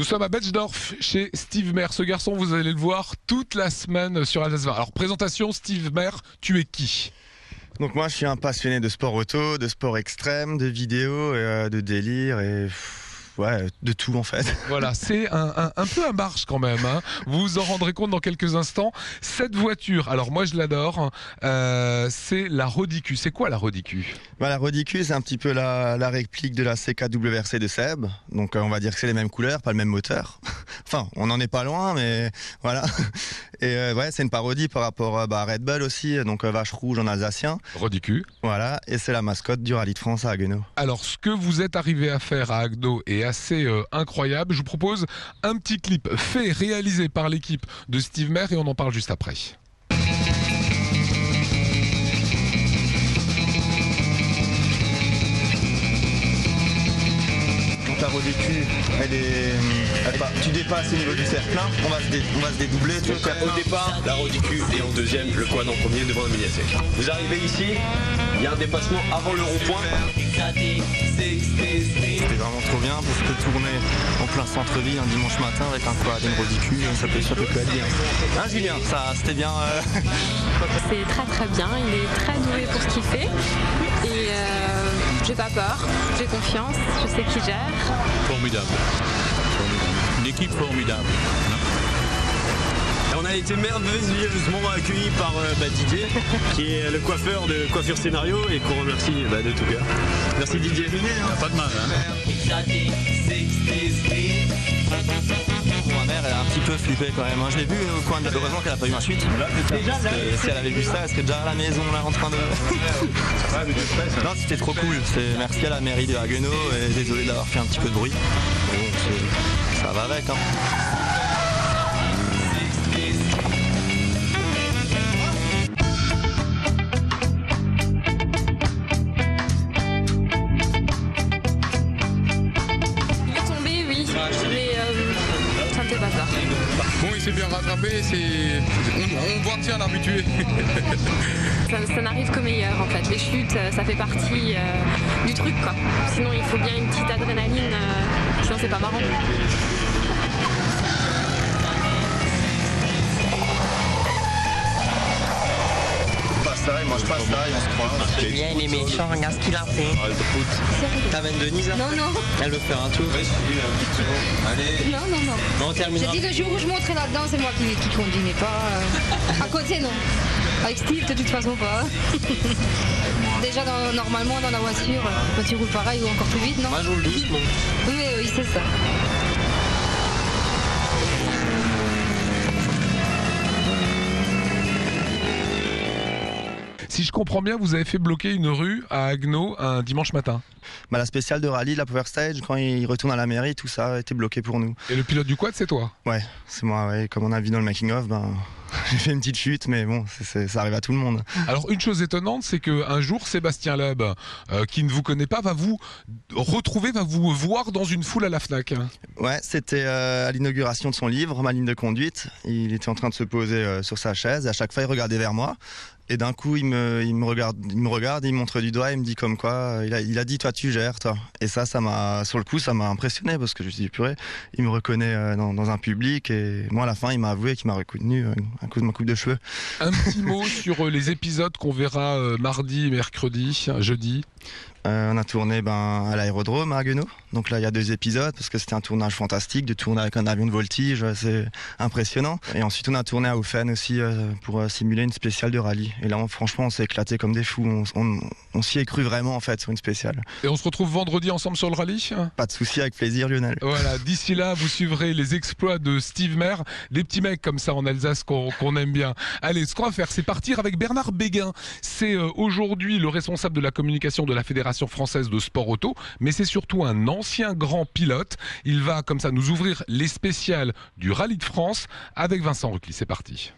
Nous sommes à Betschdorf chez Steve Mer. Ce garçon, vous allez le voir toute la semaine sur Alsace 20. Alors, présentation, Steve Mer, tu es qui ? Donc moi je suis un passionné de sport auto, de sport extrême, de vidéo, de délire et ouais, de tout en fait. Voilà, c'est un peu un barge quand même, hein. Vous vous en rendrez compte dans quelques instants. Cette voiture, alors moi je l'adore, c'est la Rodicu. C'est quoi la Rodicu ? La Rodicu, c'est un petit peu la réplique de la CKWRC de Seb. Donc on va dire que c'est les mêmes couleurs, pas le même moteur. Enfin, on n'en est pas loin, mais voilà. Et ouais, c'est une parodie par rapport à Red Bull aussi, donc vache rouge en alsacien. Rodicu. Voilà, et c'est la mascotte du Rallye de France à Haguenau. Alors, ce que vous êtes arrivé à faire à Haguenau est assez incroyable. Je vous propose un petit clip fait, réalisé par l'équipe de Steve Mer et on en parle juste après. La Rodicu, tu dépasses au niveau du cercle, on va se dédoubler. Au départ, la Rodicu et en deuxième, le quad en premier devant le Mediatek. Vous arrivez ici, il y a un dépassement avant le rond-point. C'était vraiment trop bien parce que tourner en plein centre-ville un dimanche matin avec un quad et une Rodicu, ça peut que être bien. Hein Julien, ça c'était bien. C'est très très bien, il est très doué pour ce qu'il fait et j'ai pas peur, j'ai confiance, je sais qu'il gère. Formidable. Une équipe formidable. On a été merveilleusement accueillis par Didier, qui est le coiffeur de Coiffure Scénario et qu'on remercie de tout cœur. Merci Didier. Pas de mal, hein. Ma mère elle a un petit peu flippé quand même. Je l'ai vu au coin de... Heureusement qu'elle n'a pas eu ma suite. Si elle avait vu ça, elle serait déjà à la maison là en train de... Non, c'était trop cool. Merci à la mairie de Haguenau et désolé d'avoir fait un petit peu de bruit. Mais bon, ça va avec. Hein. Bon, il s'est bien rattrapé, on voit que c'est un habitué. Ça n'arrive qu'au meilleur en fait. Les chutes, ça fait partie du truc quoi. Sinon il faut bien une petite adrénaline, sinon c'est pas marrant. Il mange pas ça, il se croise. Bien, il est méchant, regarde ce qu'il a fait. T'amènes Denise hein? Non. Elle veut faire un tour. Allez. Non. On termine. J'ai dit le jour où je monterai là-dedans, c'est moi qui conduis, mais pas... À côté, non. Avec Steve, de toute façon, pas. Déjà, normalement, dans la voiture, quand tu roules pareil ou encore plus vite, non? Moi, je roule doucement. Oui, c'est ça. Si je comprends bien, vous avez fait bloquer une rue à Haguenau un dimanche matin. La spéciale de rallye, la Power Stage, quand il retourne à la mairie, tout ça a été bloqué pour nous. Et le pilote du quad, c'est toi ? Ouais, c'est moi, ouais. Comme on a vu dans le making-of, j'ai fait une petite chute, mais bon, ça arrive à tout le monde. Alors, une chose étonnante, c'est qu'un jour, Sébastien Loeb, qui ne vous connaît pas, va vous retrouver, va vous voir dans une foule à la Fnac. Ouais, c'était à l'inauguration de son livre, Ma ligne de conduite. Il était en train de se poser sur sa chaise, et à chaque fois, il regardait vers moi. Et d'un coup, il me regarde, il me montre du doigt, il me dit comme quoi, il a dit, toi, tu gères, toi. Et ça m'a, sur le coup, ça m'a impressionné parce que je me suis dit, purée, il me reconnaît dans un public. Et moi, à la fin, il m'a avoué qu'il m'a reconnu à cause de ma coupe de cheveux. Un petit mot sur les épisodes qu'on verra mardi, mercredi, jeudi. On a tourné à l'aérodrome à Haguenau. Donc là, il y a 2 épisodes parce que c'était un tournage fantastique de tourner avec un avion de voltige, c'est impressionnant. Et ensuite, on a tourné à Ofen aussi pour simuler une spéciale de rallye. Et là, franchement, on s'est éclaté comme des fous. On s'y est cru vraiment en fait sur une spéciale. Et on se retrouve vendredi ensemble sur le rallye ? Pas de souci, avec plaisir, Lionel. Voilà, d'ici là, vous suivrez les exploits de Steve Mer, des petits mecs comme ça en Alsace qu'on aime bien. Allez, ce qu'on va faire, c'est partir avec Bernard Béguin. C'est aujourd'hui le responsable de la communication de la Fédération française de sport auto, mais c'est surtout un ancien grand pilote. Il va comme ça nous ouvrir les spéciales du Rallye de France avec Vincent Rucli. C'est parti.